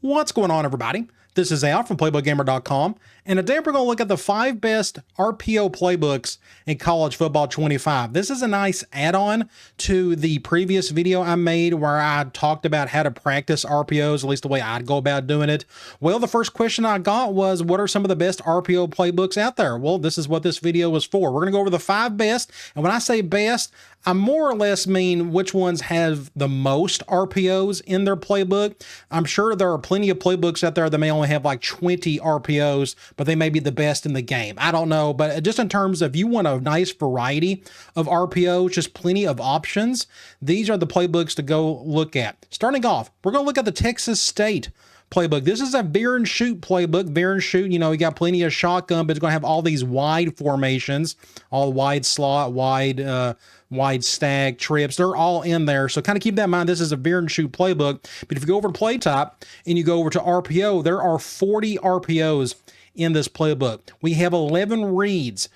What's going on, everybody? This is Al from PlaybookGamer.com, and today we're going to look at the 5 best RPO playbooks in college football 25. This is a nice add-on to the previous video I made where I talked about how to practice RPOs, at least the way I'd go about doing it. Well, the first question I got was, what are some of the best RPO playbooks out there? Well, this is what this video was for. We're going to go over the 5 best, and when I say best, I more or less mean which ones have the most RPOs in their playbook. I'm sure there are plenty of playbooks out there that may only have like 20 RPOs, but they may be the best in the game. I don't know, but just in terms of you want a nice variety of RPOs, just plenty of options, these are the playbooks to go look at. Starting off, we're going to look at the Texas State playbook. This is a veer and shoot playbook. Veer and shoot, you know, you got plenty of shotgun, but it's going to have all these wide formations, all wide slot, wide stack, trips. They're all in there. So kind of keep that in mind. This is a veer and shoot playbook. But if you go over to play type and you go over to RPO, there are 40 RPOs in this playbook. We have 11 reads.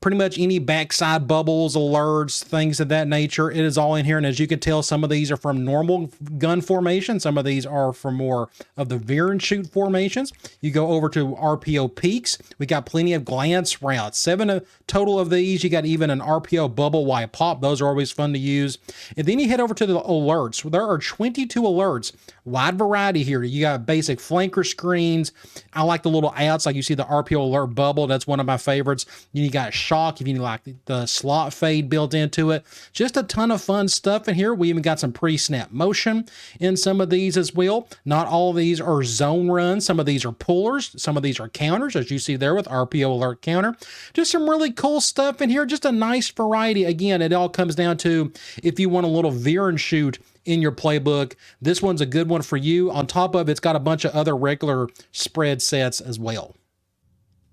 Pretty much any backside bubbles, alerts, things of that nature. It is all in here. And as you can tell, some of these are from normal gun formation. Some of these are from more of the veer and shoot formations. You go over to RPO peaks. We got plenty of glance routes. 7 total of these. You got even an RPO bubble wide pop. Those are always fun to use. And then you head over to the alerts. There are 22 alerts. Wide variety here. You got basic flanker screens. I like the little outs, like you see the RPO alert bubble. That's one of my favorites. You got shock if you like the slot fade built into it. Just a ton of fun stuff in here. We even got some pre-snap motion in some of these as well. Not all of these are zone runs. Some of these are pullers. Some of these are counters, as you see there with RPO alert counter. Just some really cool stuff in here. Just a nice variety. Again, it all comes down to if you want a little veer and shoot in your playbook, this one's a good one for you. On top of it, it's got a bunch of other regular spread sets as well.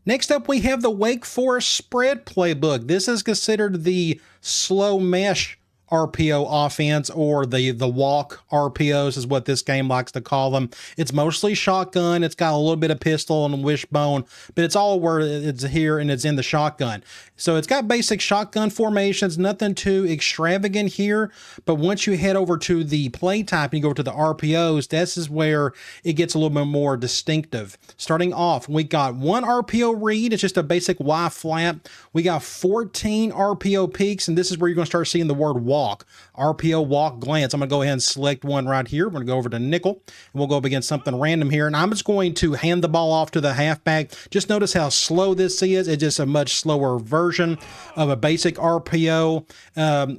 Next up, we have the Wake Forest spread playbook. This is considered the slow mesh RPO offense, or the walk RPOs is what this game likes to call them. It's mostly shotgun. It's got a little bit of pistol and wishbone, but it's all where it's here and it's in the shotgun. So it's got basic shotgun formations, nothing too extravagant here. But once you head over to the play type and you go to the RPOs, this is where it gets a little bit more distinctive. Starting off, we got 1 RPO read. It's just a basic Y flat. We got 14 RPO peaks, and this is where you're going to start seeing the word walk. RPO walk glance. I'm going to go ahead and select one right here. We're going to go over to nickel, and we'll go up against something random here. And I'm just going to hand the ball off to the halfback. Just notice how slow this is. It's just a much slower version of a basic RPO.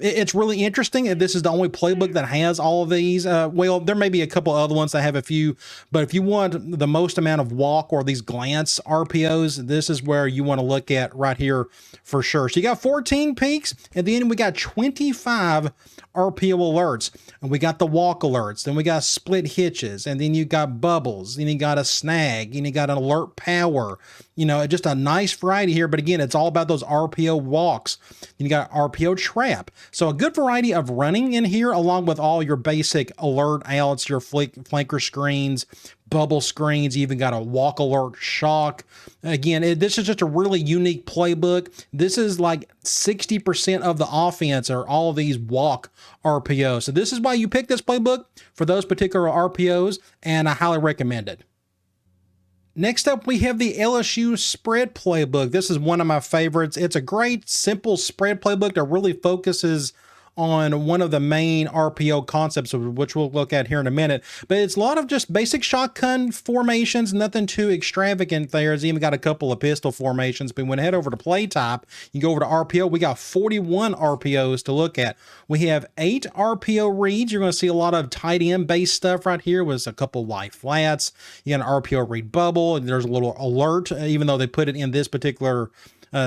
It's really interesting. And this is the only playbook that has all of these. Well, there may be a couple other ones that have a few, but if you want the most amount of walk or these glance RPOs, this is where you want to look at right here for sure. So you got 14 peaks, and then we got 25 RPO alerts, and we got the walk alerts, then we got split hitches, and then you got bubbles, and you got a snag, and you got an alert power. You know, just a nice variety here, but again, it's all about those RPO walks. Then you got RPO trap. So a good variety of running in here, along with all your basic alert outs, your flanker screens, bubble screens. You even got a walk alert shock. Again, this is just a really unique playbook. This is like 60% of the offense are all of these walk RPOs. So this is why you pick this playbook for those particular RPOs, and I highly recommend it. Next up, we have the LSU spread playbook. This is one of my favorites. It's a great, simple spread playbook that really focuses on one of the main RPO concepts, which we'll look at here in a minute. But it's a lot of just basic shotgun formations, nothing too extravagant there. It's even got a couple of pistol formations. But when I head over to play type, you go over to RPO, we got 41 RPOs to look at. We have 8 RPO reads. You're going to see a lot of tight end based stuff right here with a couple wide flats. You got an RPO read bubble, and there's a little alert, even though they put it in this particular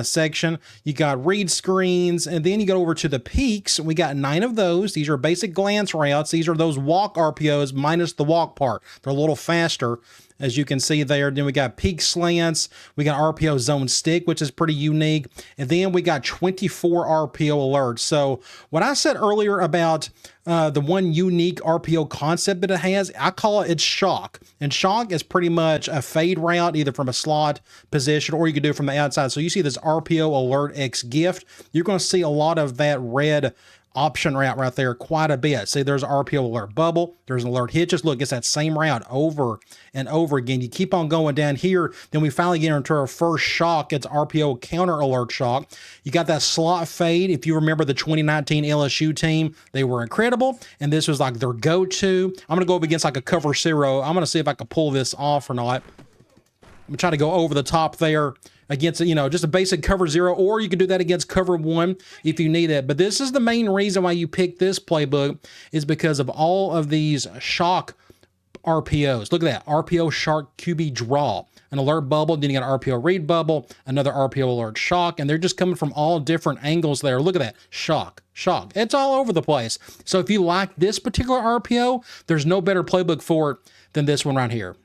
section. You got read screens, and then you go over to the peaks. We got 9 of those. These are basic glance routes. These are those walk RPOs minus the walk part. They're a little faster, as you can see there. Then we got peak slants. We got RPO zone stick, which is pretty unique. And then we got 24 RPO alerts. So what I said earlier about the one unique RPO concept that it has, I call it its shock. And shock is pretty much a fade route, either from a slot position or you can do it from the outside. So you see this RPO alert X gift. You're going to see a lot of that red option route right there quite a bit. See, there's an RPO alert bubble. There's an alert hitches. Look, it's that same route over and over again. You keep on going down here. Then we finally get into our first shock. It's RPO counter alert shock. You got that slot fade. If you remember the 2019 LSU team, they were incredible. And this was like their go-to. I'm going to go up against like a cover zero. I'm going to see if I can pull this off or not. I'm going to try to go over the top there against, you know, just a basic cover zero, or you can do that against cover one if you need it. But this is the main reason why you pick this playbook, is because of all of these shock RPOs. Look at that, RPO shark QB draw, an alert bubble, then you got an RPO read bubble, another RPO alert shock, and they're just coming from all different angles there. Look at that, shock. It's all over the place. So if you like this particular RPO, there's no better playbook for it than this one right here.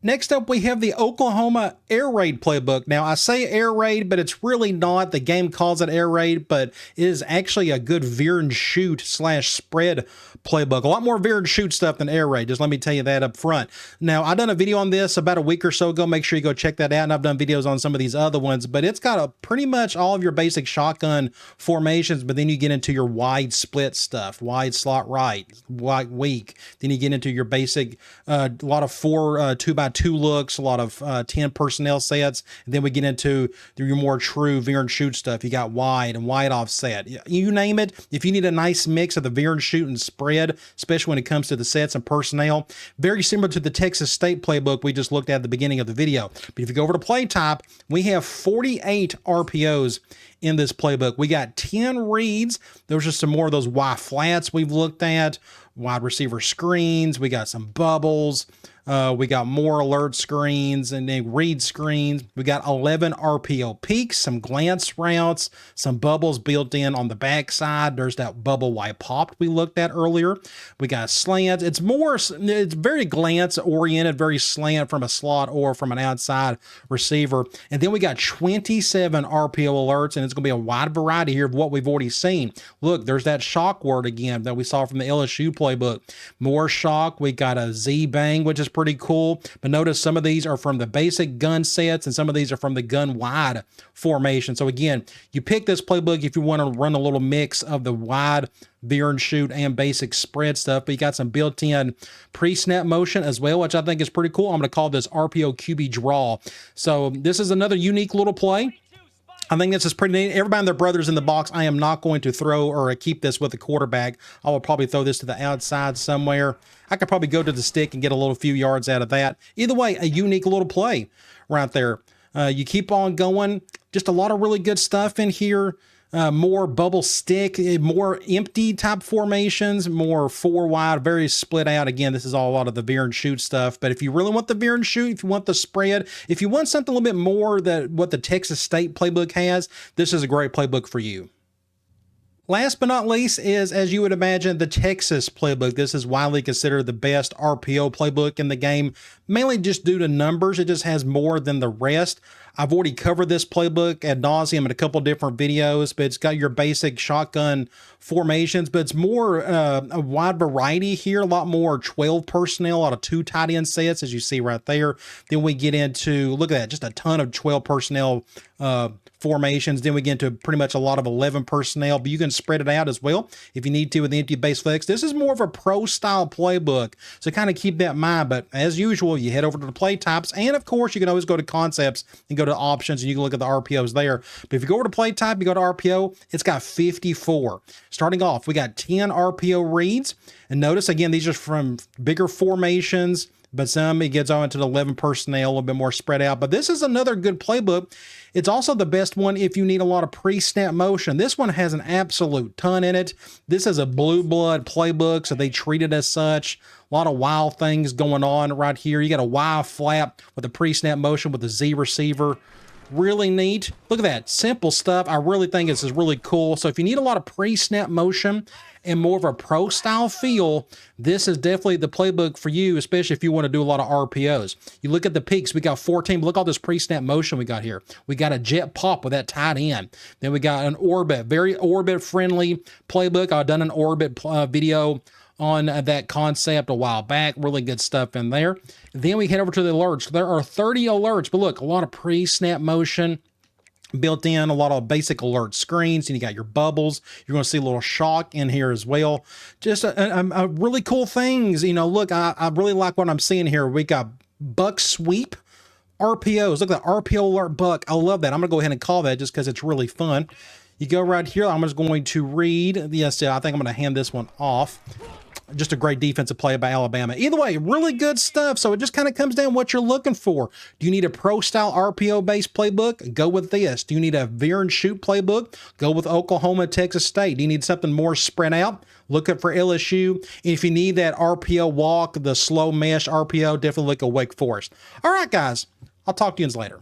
Next up, we have the Oklahoma Air Raid playbook. Now, I say Air Raid, but it's really not. The game calls it Air Raid, but it is actually a good veer and shoot / spread playbook. A lot more veer and shoot stuff than Air Raid. Just let me tell you that up front. Now, I've done a video on this about a week or so ago. Make sure you go check that out. And I've done videos on some of these other ones, but it's got pretty much all of your basic shotgun formations, but then you get into your wide split stuff, wide slot right, wide weak. Then you get into your basic, a lot of 4 2x2 looks, a lot of 10 personnel sets, and then we get into your more true veer and shoot stuff. You got wide and wide offset. You name it. If you need a nice mix of the veer and shoot and spread, especially when it comes to the sets and personnel, very similar to the Texas State playbook we just looked at the beginning of the video. But if you go over to play type, we have 48 RPOs in this playbook. We got 10 reads. There's just some more of those Y flats we've looked at, wide receiver screens. We got some bubbles. We got more alert screens and then read screens. We got 11 RPO peaks, some glance routes, some bubbles built in on the backside. There's that bubble wide popped we looked at earlier. We got slants. It's very glance oriented, very slant from a slot or from an outside receiver. And then we got 27 RPO alerts, and it's going to be a wide variety here of what we've already seen. Look, there's that shock word again that we saw from the LSU playbook. More shock. We got a Z bang, which is pretty cool, but notice some of these are from the basic gun sets and some of these are from the gun wide formation. So again, you pick this playbook if you want to run a little mix of the wide veer and shoot and basic spread stuff, but you got some built-in pre-snap motion as well, which I think is pretty cool. I'm going to call this RPO QB draw. So this is another unique little play. I think this is pretty neat. Everybody and their brothers in the box. I am not going to throw or keep this with the quarterback. I will probably throw this to the outside somewhere. I could probably go to the stick and get a little few yards out of that. Either way, a unique little play right there. You keep on going. Just a lot of really good stuff in here. More bubble stick, more empty type formations, more 4 wide, very split out. Again, this is all a lot of the veer and shoot stuff. But if you really want the veer and shoot, if you want the spread, if you want something a little bit more that what the Texas State playbook has, this is a great playbook for you. Last but not least is, as you would imagine, the Texas playbook. This is widely considered the best RPO playbook in the game, mainly just due to numbers. It just has more than the rest. I've already covered this playbook ad nauseum in a couple different videos, but it's got your basic shotgun formations, but it's more a wide variety here, a lot more 12 personnel, a lot of 2 tight end sets, as you see right there. Then we get into, look at that, just a ton of 12 personnel formations. Then we get into pretty much a lot of 11 personnel, but you can spread it out as well if you need to with the empty base flex. This is more of a pro style playbook, so kind of keep that in mind. But as usual, you head over to the play types, and of course you can always go to concepts and go to options, and you can look at the RPOs there. But if you go over to play type, you go to RPO, it's got 54. Starting off, we got 10 RPO reads, and notice again, these are from bigger formations, but some it gets on to the 11 personnel, a little bit more spread out. But this is another good playbook. It's also the best one if you need a lot of pre-snap motion. This one has an absolute ton in it. This is a blue blood playbook, so they treat it as such. A lot of wild things going on right here. You got a Y flap with a pre-snap motion with a Z receiver. Really neat. Look at that. Simple stuff. I really think this is really cool. So if you need a lot of pre-snap motion and more of a pro style feel, this is definitely the playbook for you, especially if you want to do a lot of RPOs. You look at the peaks, we got 14. Look at all this pre-snap motion we got here. We got a jet pop with that tight end. Then we got an orbit, very orbit friendly playbook. I've done an orbit video on that concept a while back. Really good stuff in there. Then we head over to the alerts. There are 30 alerts, but look, a lot of pre-snap motion. built in, a lot of basic alert screens, and you got your bubbles. You're going to see a little shock in here as well. Just a really cool things. You know, look, I really like what I'm seeing here. We got buck sweep RPOs. Look at the RPO alert buck. I love that. I'm going to go ahead and call that just because it's really fun. You go right here. I'm just going to read. Yes, I think I'm going to hand this one off. Just a great defensive play by Alabama. Either way, really good stuff. So it just kind of comes down to what you're looking for. Do you need a pro-style RPO-based playbook? Go with this. Do you need a veer and shoot playbook? Go with Oklahoma, Texas State. Do you need something more spread out? Look up for LSU. If you need that RPO walk, the slow mesh RPO, definitely look at Wake Forest. All right, guys. I'll talk to you later.